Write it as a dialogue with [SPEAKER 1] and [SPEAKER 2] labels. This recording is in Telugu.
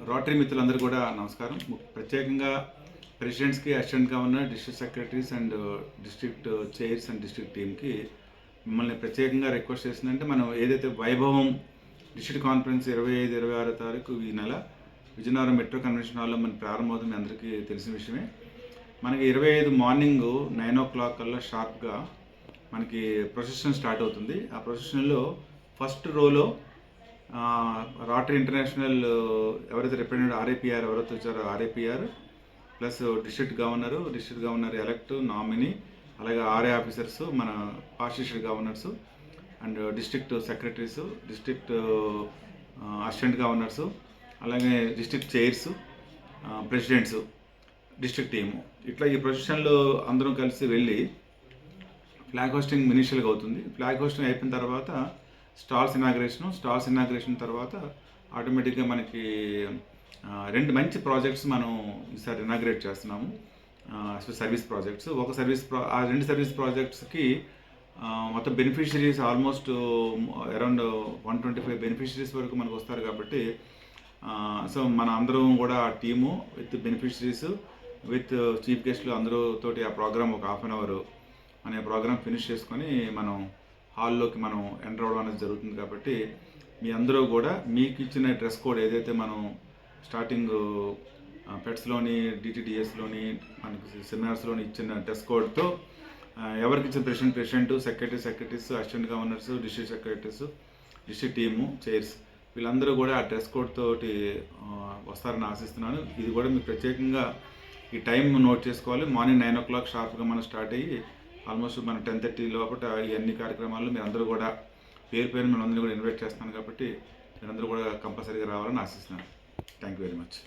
[SPEAKER 1] రోటరీ మిత్రులందరూ కూడా నమస్కారం. ప్రత్యేకంగా ప్రెసిడెంట్స్కి, assistant governor, district secretaries and district chairs and district టీమ్కి మిమ్మల్ని ప్రత్యేకంగా రిక్వెస్ట్ చేసిందంటే, మనం ఏదైతే వైభవం డిస్ట్రిక్ట్ కాన్ఫరెన్స్ 25-26 తారీఖు ఈ నెల విజయనగరం మెట్రో కన్వెన్షన్ హాల్లో మన ప్రారంభమవుతుంది. మీ అందరికీ తెలిసిన విషయమే. మనకి 25 మార్నింగ్ 9 o'clock కల్లా షార్ప్గా మనకి ప్రొసెషన్ స్టార్ట్ అవుతుంది. ఆ ప్రొసెషన్లో ఫస్ట్ రోలో రోటరీ ఇంటర్నేషనల్ ఎవరైతే రిప్రజెంటేటివ్ ఆర్ఐపిఆర్ ఎవరైతే వచ్చారో RIPR plus district governor elect nominee, అలాగే ఆర్ఐ ఆఫీసర్స్, మన past district governors and district secretaries, district assistant governors, అలాగే district chairs, presidents, district team, ఇట్లా ఈ ప్రొసెషన్లో అందరం కలిసి వెళ్ళి ఫ్లాగ్ హోస్టింగ్ ఇనిషియల్గా అవుతుంది. ఫ్లాగ్ హోస్టింగ్ అయిపోయిన తర్వాత స్టాల్స్ ఇనాగ్రేషన్ తర్వాత ఆటోమేటిక్గా మనకి 2 మంచి ప్రాజెక్ట్స్ మనం ఈసారి ఇనాగ్రేట్ చేస్తున్నాము. Service projects. ఆ 2 సర్వీస్ ప్రాజెక్ట్స్కి మొత్తం బెనిఫిషరీస్ ఆల్మోస్ట్ అరౌండ్ 125 బెనిఫిషరీస్ వరకు మనకు వస్తారు. కాబట్టి సో మన అందరం కూడా ఆ team with beneficiaries with chief గెస్ట్లు అందరూతోటి ఆ ప్రోగ్రామ్ ఒక 1/2 hour అనే ప్రోగ్రామ్ ఫినిష్ చేసుకొని మనం హాల్లోకి మనం ఎంటర్ అవ్వడం అనేది జరుగుతుంది. కాబట్టి మీ అందరూ కూడా మీకు ఇచ్చిన డ్రెస్ కోడ్ ఏదైతే మనం స్టార్టింగ్ పెట్స్లోని, డిటిడిఎస్లోని, మనకి సెమినార్స్లోని ఇచ్చిన డ్రెస్ కోడ్తో ఎవరికి ఇచ్చిన president, secretaries, assistant governors, district secretaries, district team, chairs వీళ్ళందరూ కూడా ఆ డ్రెస్ కోడ్ తోటి వస్తారని ఆశిస్తున్నాను. ఇది కూడా మీకు ప్రత్యేకంగా ఈ టైం నోట్ చేసుకోవాలి. మార్నింగ్ 9 o'clock షార్ప్గా మనం స్టార్ట్ అయ్యి ఆల్మోస్ట్ మన 10:30 లోపల ఈ అన్ని కార్యక్రమాలు మీరు అందరూ కూడా పేరు మిమ్మల్ని అందరూ కూడా ఇన్వైట్ చేస్తున్నాను. కాబట్టి మీరందరూ కూడా కంపల్సరీగా రావాలని ఆశిస్తున్నాను. Thank you very much.